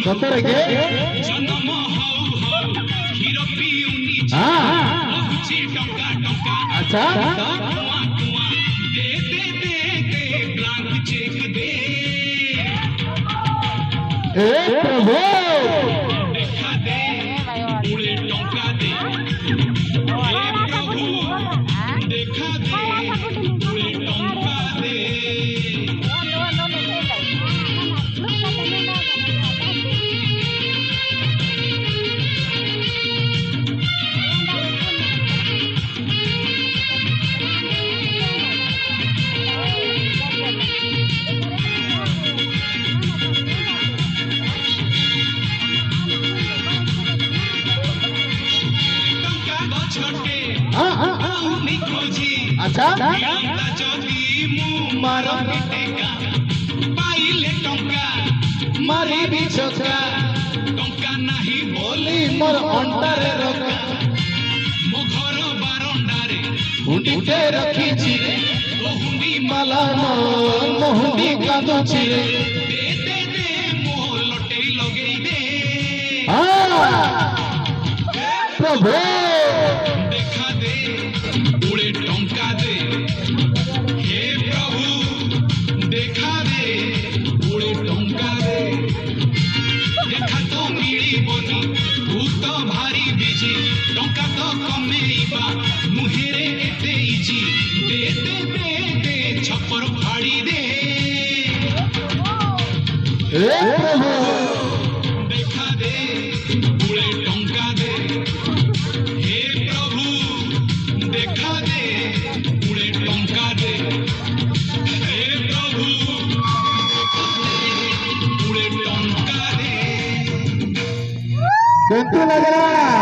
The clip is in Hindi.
सतरे के जन्म हौ हौ क्षीर पिउनी बहुची टंका टंका अच्छा कुआं कुआं दे दे दे दे ब्लैंक चेक दे ए प्रभु देखा दे पूरे टंका दे हे प्रभु देखा दे पूरे टंका दे अच्छा जदि मु मार टेका पाइले टंका मारी भी छका टंका नाही बोली मोर अंटारे रखा मो घर बारंडारे हुंडीटे रखी बहुंडी माला मोहुंडी कादुची दे दे दे मो लटे लगेई दे प्रभु देखा दे पूरे टंका दे हे प्रभु देखा दे पूरे टंका दे देखा तो मिली बनी भूत भारी बिजी टंका तो कमेइबा मुहेरे एते इजी दे दे दे दे छपर फाड़ी दे प्रभु देखा दे पूरे टंका दे हे प्रभु देखा दे पूरे टंका दे हे प्रभु पूरे टंका दे कैसे लग रहा है